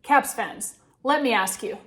Caps fans, let me ask you,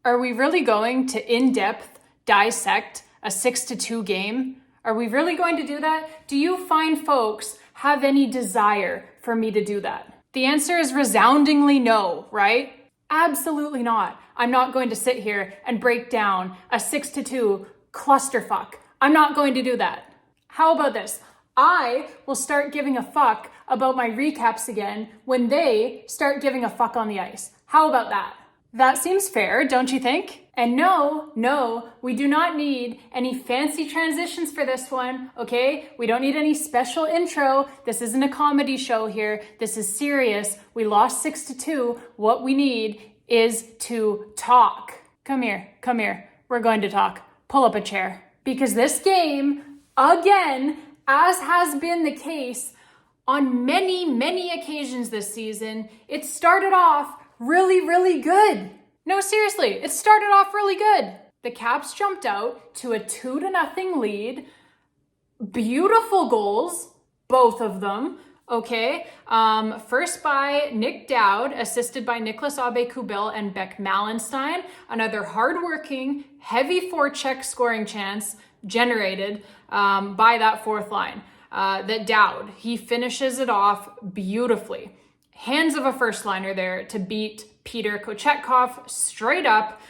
are we really going to in-depth dissect a 6-2 game? Are we really going to do that? Do you fine folks have any desire for me to do that? The answer is resoundingly no, right? Absolutely not. I'm not going to sit here and break down a 6-2 clusterfuck. I'm not going to do that. How about this? I will start giving a fuck about my recaps again when they start giving a fuck on the ice. How about that? That seems fair, don't you think? And no, we do not need any fancy transitions for this one, okay? We don't need any special intro. This isn't a comedy show here. This is serious. We lost 6-2. What we need is to talk. Come here. We're going to talk. Pull up a chair. Because this game, again, as has been the case on many occasions this season, it started off really good. No, seriously, it started off really good. The Caps jumped out to a 2-0 lead. Beautiful goals, both of them, okay? First by Nick Dowd, assisted by Nicholas Aube-Kubel and Beck Malenstein. Another hardworking, heavy forecheck scoring chance generated by that fourth line. That Dowd, he finishes it off beautifully. Hands of a first liner there to beat Peter Kochetkov straight up,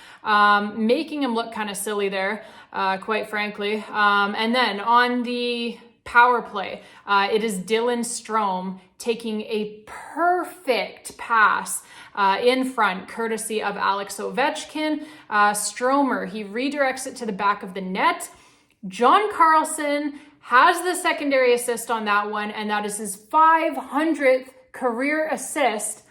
making him look kind of silly there, quite frankly. And then on the power play, it is Dylan Strome taking a perfect pass in front, courtesy of Alex Ovechkin. Stromer, he redirects it to the back of the net. John Carlson has the secondary assist on that one, and that is his 500th career assist.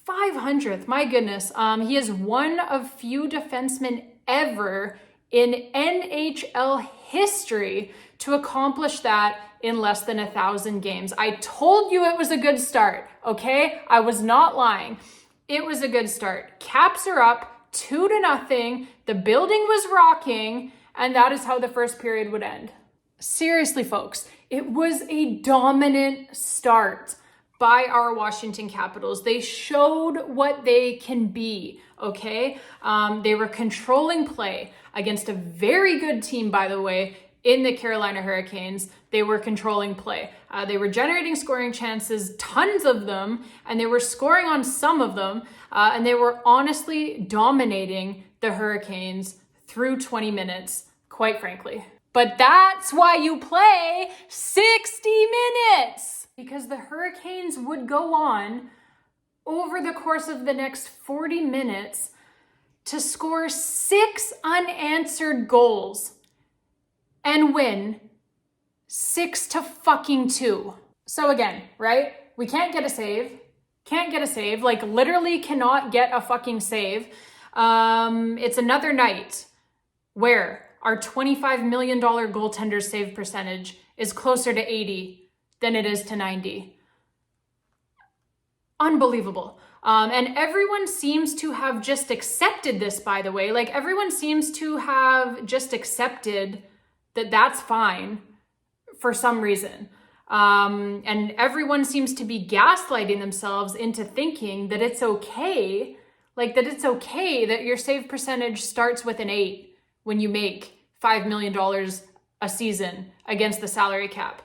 500th, my goodness. He is one of few defensemen ever in NHL history to accomplish that in less than 1,000 games. I told you it was a good start, okay? I was not lying. It was a good start. Caps are up 2-0. The building was rocking, and that is how the first period would end. Seriously, folks, it was a dominant start by our Washington Capitals. They showed what they can be, okay? They were controlling play against a very good team, by the way, in the Carolina Hurricanes. They were controlling play. They were generating scoring chances, tons of them, and they were scoring on some of them, and they were honestly dominating the Hurricanes through 20 minutes, quite frankly. But that's why you play 60 minutes! Because the Hurricanes would go on over the course of the next 40 minutes to score 6 unanswered goals and win 6-2. So again, right? We can't get a save. Like literally cannot get a fucking save. It's another night where our $25 million goaltender save percentage is closer to 80 than it is to 90. Unbelievable. And everyone seems to have just accepted this, by the way. Like everyone seems to have just accepted that that's fine for some reason. And everyone seems to be gaslighting themselves into thinking that it's okay, that your save percentage starts with an 8 when you make $5 million a season against the salary cap.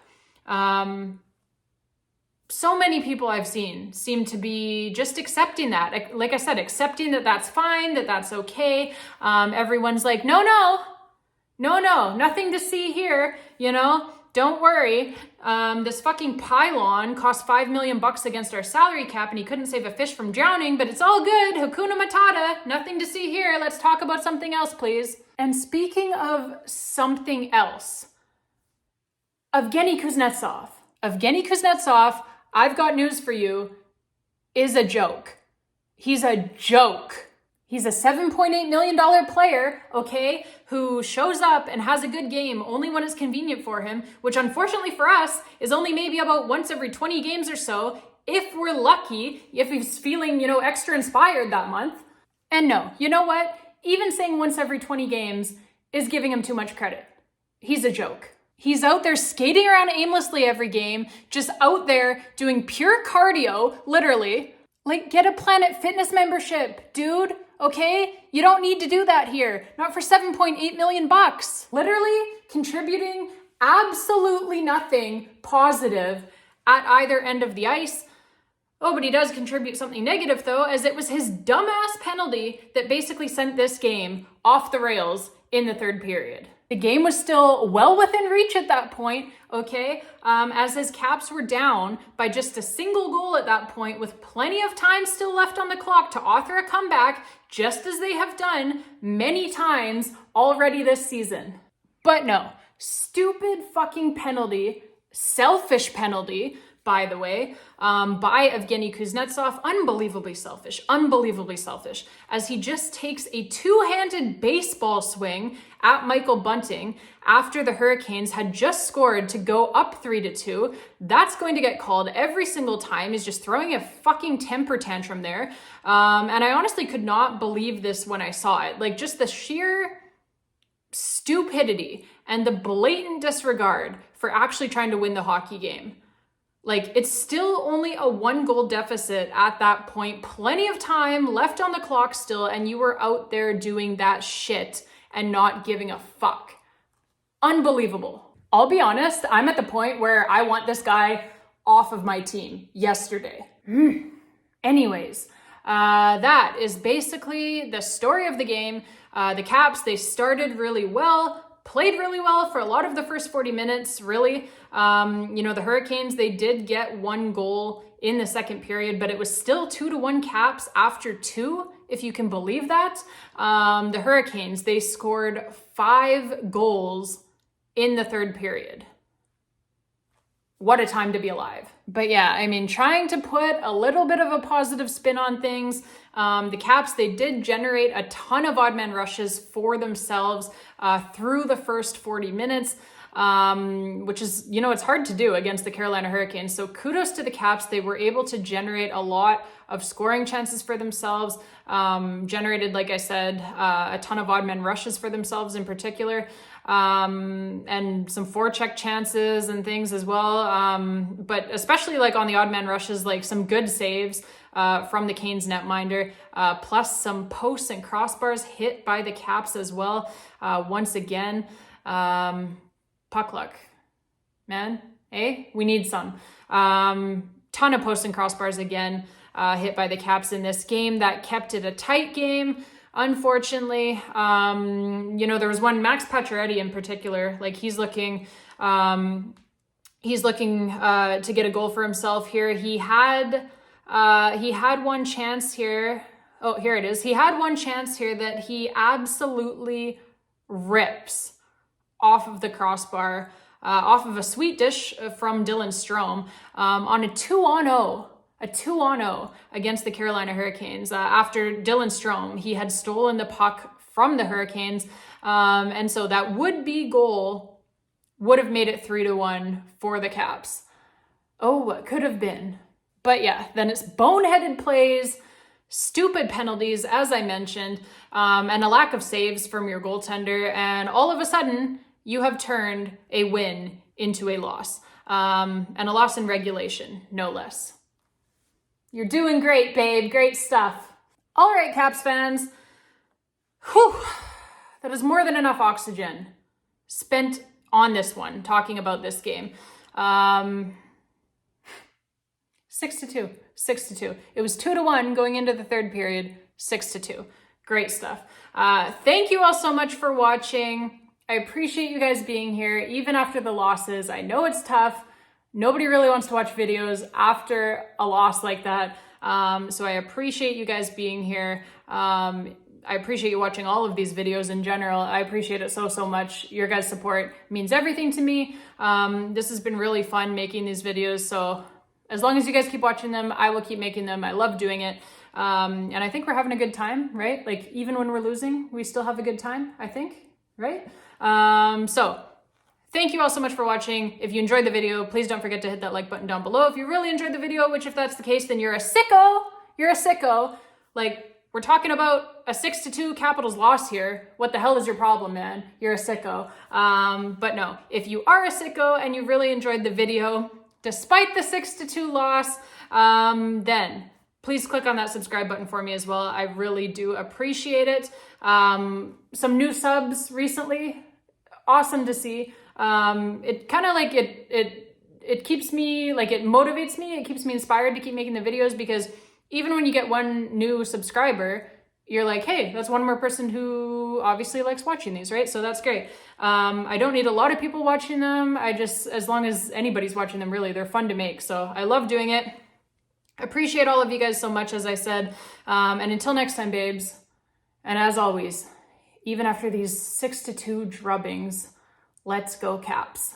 So many people I've seen seem to be just accepting that. Like I said, accepting that that's fine, that that's okay. Everyone's like, no, nothing to see here, don't worry. This fucking pylon cost $5 million against our salary cap and he couldn't save a fish from drowning, but it's all good. Hakuna Matata, nothing to see here. Let's talk about something else, please. And speaking of something else, Evgeny Kuznetsov, I've got news for you, is a joke. He's a joke. He's a $7.8 million player, okay, who shows up and has a good game only when it's convenient for him, which unfortunately for us is only maybe about once every 20 games or so, if we're lucky, if he's feeling, extra inspired that month. And no, you know what? Even saying once every 20 games is giving him too much credit. He's a joke. He's out there skating around aimlessly every game, just out there doing pure cardio, literally. Like, get a Planet Fitness membership, dude, okay? You don't need to do that here. Not for 7.8 million bucks. Literally contributing absolutely nothing positive at either end of the ice. Oh, but he does contribute something negative, though, as it was his dumbass penalty that basically sent this game off the rails in the third period. The game was still well within reach at that point, okay? As his Caps were down by just a single goal at that point with plenty of time still left on the clock to author a comeback, just as they have done many times already this season. But no, stupid fucking penalty, selfish penalty, by the way, by Evgeny Kuznetsov. Unbelievably selfish, as he just takes a two-handed baseball swing at Michael Bunting after the Hurricanes had just scored to go up 3-2. That's going to get called every single time. He's just throwing a fucking temper tantrum there. And I honestly could not believe this when I saw it. Like, just the sheer stupidity and the blatant disregard for actually trying to win the hockey game. Like, it's still only a 1-goal deficit at that point. Plenty of time left on the clock still, and you were out there doing that shit and not giving a fuck. Unbelievable. I'll be honest, I'm at the point where I want this guy off of my team yesterday. Anyways, that is basically the story of the game. The Caps, they started really well, played really well for a lot of the first 40 minutes, really. The Hurricanes, they did get 1 goal in the second period, but it was still 2-1 Caps after 2, if you can believe that. The Hurricanes, they scored 5 goals in the third period. What a time to be alive. But yeah, I mean, trying to put a little bit of a positive spin on things, the Caps, they did generate a ton of odd man rushes for themselves through the first 40 minutes, which is, it's hard to do against the Carolina Hurricanes. So kudos to the Caps. They were able to generate a lot of scoring chances for themselves, generated, like I said, a ton of odd man rushes for themselves in particular. And some forecheck chances and things as well. But especially like on the odd man rushes, like some good saves from the Canes netminder, plus some posts and crossbars hit by the Caps as well. Once again, puck luck, man. We need some. Ton of posts and crossbars again, hit by the Caps in this game. That kept it a tight game. Unfortunately, there was one, Max Pacioretty in particular, like he's looking to get a goal for himself here. He had one chance here. Oh, here it is. He had one chance here that he absolutely rips off of the crossbar, off of a sweet dish from Dylan Strome, on a 2-on-0. A 2-on-0 against the Carolina Hurricanes. After Dylan Strome, he had stolen the puck from the Hurricanes. And so that would-be goal would have made it 3-1 for the Caps. Oh, what could have been. But yeah, then it's boneheaded plays, stupid penalties, as I mentioned, and a lack of saves from your goaltender. And all of a sudden, you have turned a win into a loss. And a loss in regulation, no less. You're doing great, babe. Great stuff. All right, Caps fans. Whew. That is more than enough oxygen spent on this one, talking about this game. 6-2. It was 2-1 going into the third period, 6-2. Great stuff. Thank you all so much for watching. I appreciate you guys being here, even after the losses. I know it's tough. Nobody really wants to watch videos after a loss like that. So I appreciate you guys being here. I appreciate you watching all of these videos in general. I appreciate it so much. Your guys' support means everything to me. This has been really fun making these videos. So as long as you guys keep watching them, I will keep making them. I love doing it. And I think we're having a good time, right? Like, even when we're losing, we still have a good time, I think, right? So thank you all so much for watching. If you enjoyed the video, please don't forget to hit that like button down below. If you really enjoyed the video, which if that's the case, then you're a sicko. You're a sicko. Like, we're talking about a 6-2 Capitals loss here. What the hell is your problem, man? You're a sicko. But no, if you are a sicko and you really enjoyed the video, despite the 6-2 loss, then please click on that subscribe button for me as well. I really do appreciate it. Some new subs recently. Awesome to see. It kind of like it keeps me, like it motivates me. It keeps me inspired to keep making the videos, because even when you get one new subscriber, you're like, hey, that's one more person who obviously likes watching these, right? So that's great. I don't need a lot of people watching them. As long as anybody's watching them, really, they're fun to make. So I love doing it. Appreciate all of you guys so much, as I said. And until next time, babes. And as always, even after these 6-2 drubbings, let's go Caps.